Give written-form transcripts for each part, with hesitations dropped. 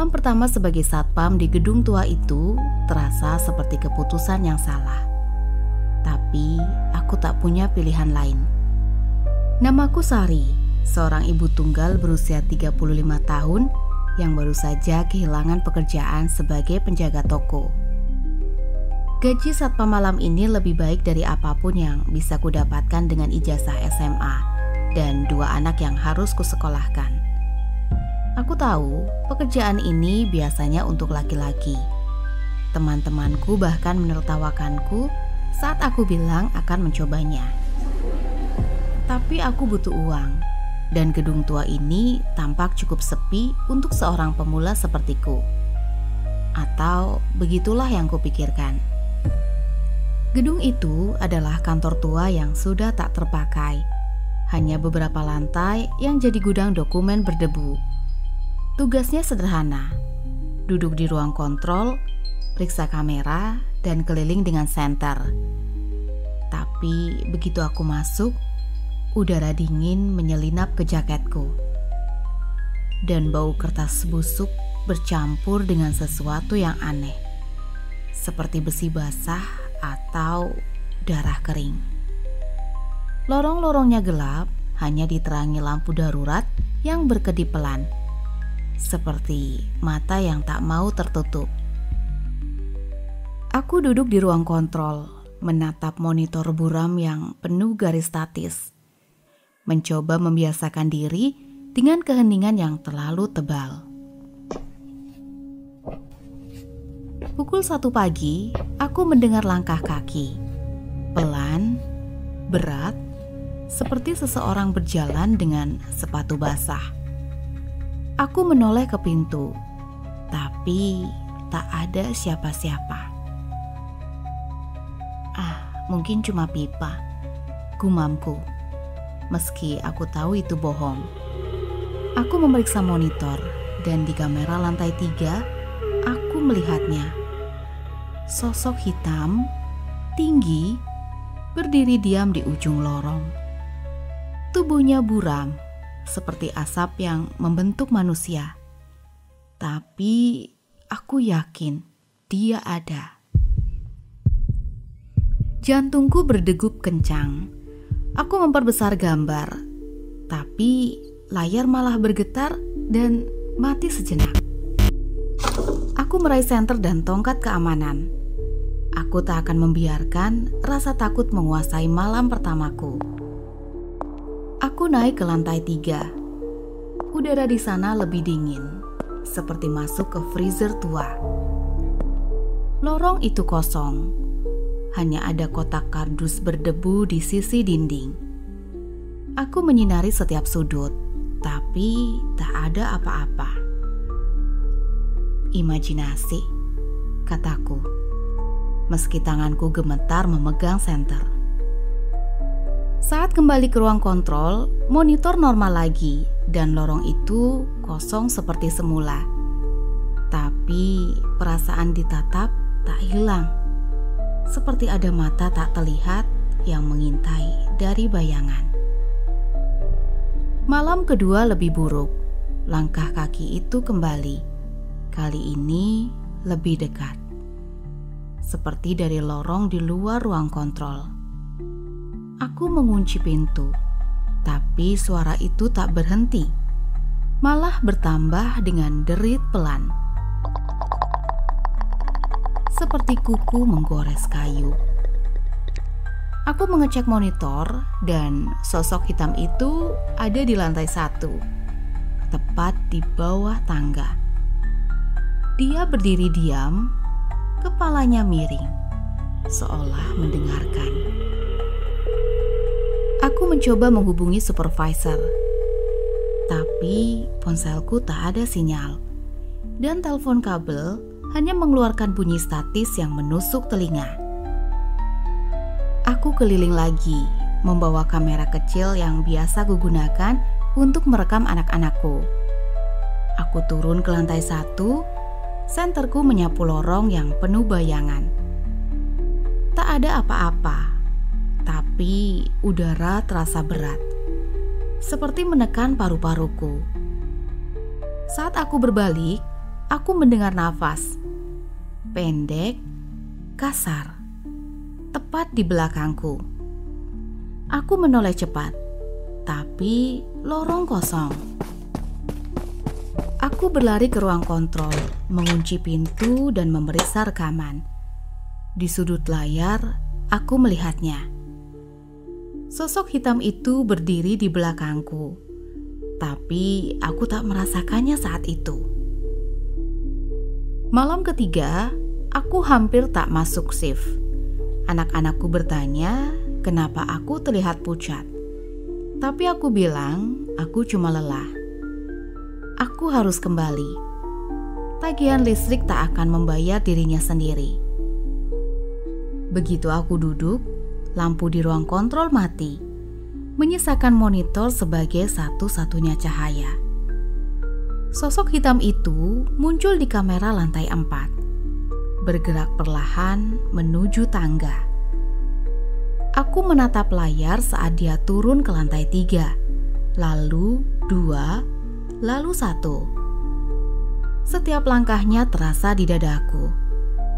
Malam pertama sebagai satpam di gedung tua itu terasa seperti keputusan yang salah. Tapi aku tak punya pilihan lain. Namaku Sari, seorang ibu tunggal berusia 35 tahun yang baru saja kehilangan pekerjaan sebagai penjaga toko. Gaji satpam malam ini lebih baik dari apapun yang bisa kudapatkan dengan ijazah SMA dan 2 anak yang harus kusekolahkan. Aku tahu pekerjaan ini biasanya untuk laki-laki. Teman-temanku bahkan menertawakanku saat aku bilang akan mencobanya. Tapi aku butuh uang, dan gedung tua ini tampak cukup sepi untuk seorang pemula sepertiku. Atau begitulah yang kupikirkan. Gedung itu adalah kantor tua yang sudah tak terpakai. Hanya beberapa lantai yang jadi gudang dokumen berdebu. Tugasnya sederhana, duduk di ruang kontrol, periksa kamera, dan keliling dengan senter. Tapi begitu aku masuk, udara dingin menyelinap ke jaketku. Dan bau kertas busuk bercampur dengan sesuatu yang aneh. Seperti besi basah atau darah kering. Lorong-lorongnya gelap, hanya diterangi lampu darurat yang berkedip pelan. Seperti mata yang tak mau tertutup. Aku duduk di ruang kontrol, menatap monitor buram yang penuh garis statis. Mencoba membiasakan diri dengan keheningan yang terlalu tebal. Pukul 1 pagi, aku mendengar langkah kaki. Pelan, berat, seperti seseorang berjalan dengan sepatu basah. Aku menoleh ke pintu, tapi tak ada siapa-siapa. Mungkin cuma pipa, gumamku. Meski aku tahu itu bohong. Aku memeriksa monitor, dan di kamera lantai 3, aku melihatnya. Sosok hitam, tinggi, berdiri diam di ujung lorong. Tubuhnya buram, seperti asap yang membentuk manusia. Tapi aku yakin dia ada. Jantungku berdegup kencang. Aku memperbesar gambar, tapi layar malah bergetar dan mati sejenak. Aku meraih senter dan tongkat keamanan. Aku tak akan membiarkan rasa takut menguasai malam pertamaku. Aku naik ke lantai 3. Udara di sana lebih dingin, seperti masuk ke freezer tua. Lorong itu kosong. Hanya ada kotak kardus berdebu di sisi dinding. Aku menyinari setiap sudut, tapi tak ada apa-apa. Imajinasi, kataku, meski tanganku gemetar memegang senter. Saat kembali ke ruang kontrol, monitor normal lagi dan lorong itu kosong seperti semula. Tapi perasaan ditatap tak hilang. Seperti ada mata tak terlihat yang mengintai dari bayangan. Malam kedua lebih buruk. Langkah kaki itu kembali. Kali ini lebih dekat. Seperti dari lorong di luar ruang kontrol. Aku mengunci pintu. Tapi suara itu tak berhenti. Malah bertambah dengan derit pelan. Seperti kuku menggores kayu. Aku mengecek monitor dan sosok hitam itu ada di lantai 1, tepat di bawah tangga. Dia berdiri diam, kepalanya miring, seolah mendengarkan. Aku mencoba menghubungi supervisor, tapi ponselku tak ada sinyal, dan telepon kabel hanya mengeluarkan bunyi statis yang menusuk telinga. Aku keliling lagi, membawa kamera kecil yang biasa kugunakan untuk merekam anak-anakku. Aku turun ke lantai 1, senterku menyapu lorong yang penuh bayangan. Tak ada apa-apa, tapi udara terasa berat, seperti menekan paru-paruku. Saat aku berbalik, aku mendengar nafas pendek, kasar, tepat di belakangku. Aku menoleh cepat, tapi lorong kosong. Aku berlari ke ruang kontrol, mengunci pintu dan memeriksa rekaman. Di sudut layar, aku melihatnya. Sosok hitam itu berdiri di belakangku, tapi aku tak merasakannya saat itu. Malam ketiga, aku hampir tak masuk shift. Anak-anakku bertanya kenapa aku terlihat pucat. Tapi aku bilang aku cuma lelah. Aku harus kembali. Tagihan listrik tak akan membayar dirinya sendiri. Begitu aku duduk, lampu di ruang kontrol mati, menyisakan monitor sebagai satu-satunya cahaya. Sosok hitam itu muncul di kamera lantai 4, bergerak perlahan menuju tangga. Aku menatap layar saat dia turun ke lantai 3, lalu 2, lalu 1. Setiap langkahnya terasa di dadaku,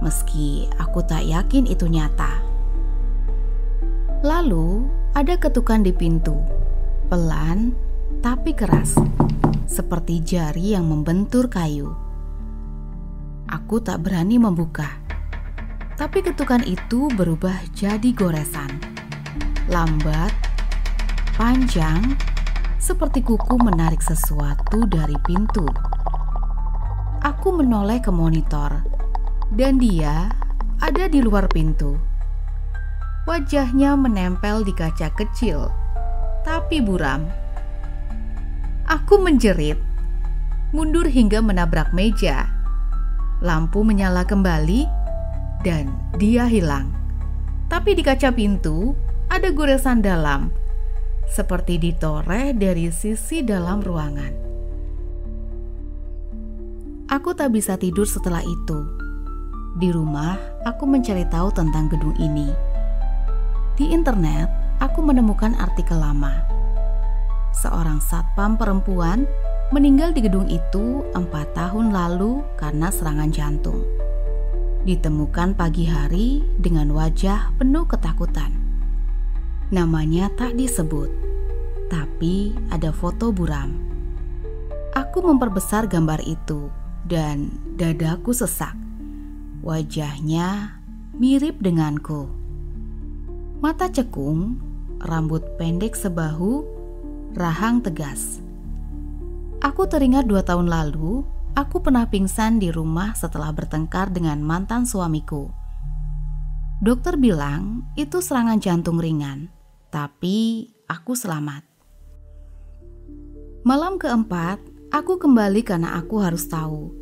meski aku tak yakin itu nyata. Lalu ada ketukan di pintu, pelan tapi keras, seperti jari yang membentur kayu. Aku tak berani membuka, tapi ketukan itu berubah jadi goresan. Lambat, panjang, seperti kuku menarik sesuatu dari pintu. Aku menoleh ke monitor, dan dia ada di luar pintu. Wajahnya menempel di kaca kecil, tapi buram. Aku menjerit, mundur hingga menabrak meja. Lampu menyala kembali, dan dia hilang. Tapi di kaca pintu ada goresan dalam, seperti ditoreh dari sisi dalam ruangan. Aku tak bisa tidur setelah itu. Di rumah, aku mencari tahu tentang gedung ini. Di internet, aku menemukan artikel lama. Seorang satpam perempuan meninggal di gedung itu 4 tahun lalu karena serangan jantung. Ditemukan pagi hari dengan wajah penuh ketakutan. Namanya tak disebut, tapi ada foto buram. Aku memperbesar gambar itu dan dadaku sesak. Wajahnya mirip denganku. Mata cekung, rambut pendek sebahu, rahang tegas. Aku teringat 2 tahun lalu, aku pernah pingsan di rumah setelah bertengkar dengan mantan suamiku. Dokter bilang itu serangan jantung ringan, tapi aku selamat. Malam keempat, aku kembali karena aku harus tahu.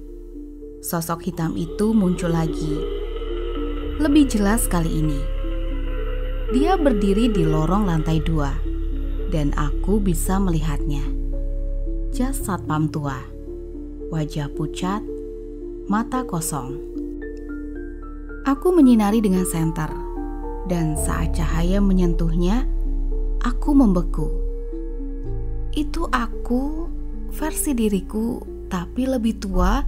Sosok hitam itu muncul lagi. Lebih jelas kali ini. Dia berdiri di lorong lantai 2, dan aku bisa melihatnya. Jas satpam tua, wajah pucat, mata kosong. Aku menyinari dengan senter, dan saat cahaya menyentuhnya, aku membeku. Itu aku, versi diriku, tapi lebih tua,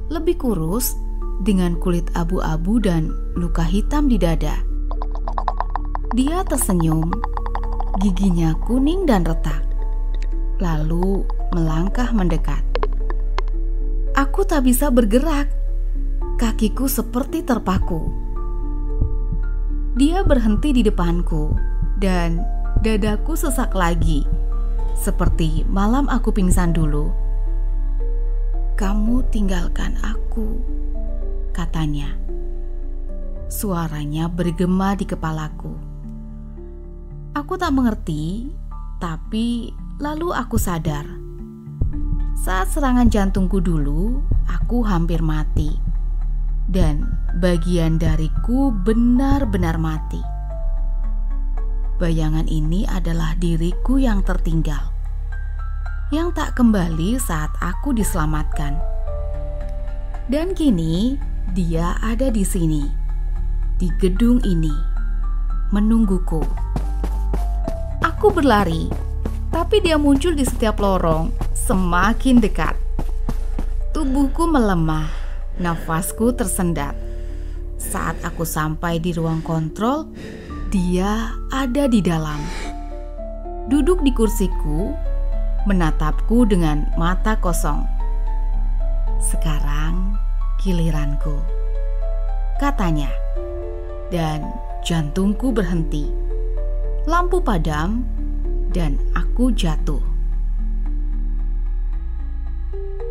lebih kurus, dengan kulit abu-abu dan luka hitam di dada. Dia tersenyum, giginya kuning dan retak, lalu melangkah mendekat. Aku tak bisa bergerak, kakiku seperti terpaku. Dia berhenti di depanku, dan dadaku sesak lagi, seperti malam aku pingsan dulu. "Kamu tinggalkan aku," katanya. Suaranya bergema di kepalaku. Aku tak mengerti, tapi lalu aku sadar. Saat serangan jantungku dulu, aku hampir mati. Dan bagian dariku benar-benar mati. Bayangan ini adalah diriku yang tertinggal, yang tak kembali saat aku diselamatkan. Dan kini dia ada di sini, di gedung ini, menungguku. Aku berlari, tapi dia muncul di setiap lorong, semakin dekat. Tubuhku melemah, nafasku tersendat. Saat aku sampai di ruang kontrol, dia ada di dalam. Duduk di kursiku, menatapku dengan mata kosong. Sekarang giliranku, katanya. Dan jantungku berhenti. Lampu padam dan aku jatuh.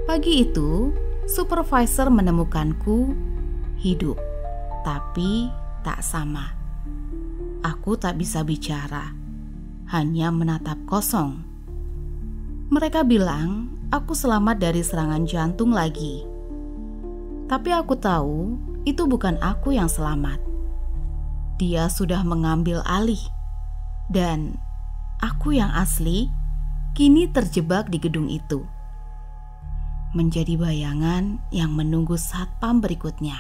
Pagi itu, supervisor menemukanku hidup, tapi tak sama. Aku tak bisa bicara, hanya menatap kosong. Mereka bilang aku selamat dari serangan jantung lagi. Tapi aku tahu itu bukan aku yang selamat. Dia sudah mengambil alih, dan aku yang asli kini terjebak di gedung itu. Menjadi bayangan yang menunggu satpam berikutnya.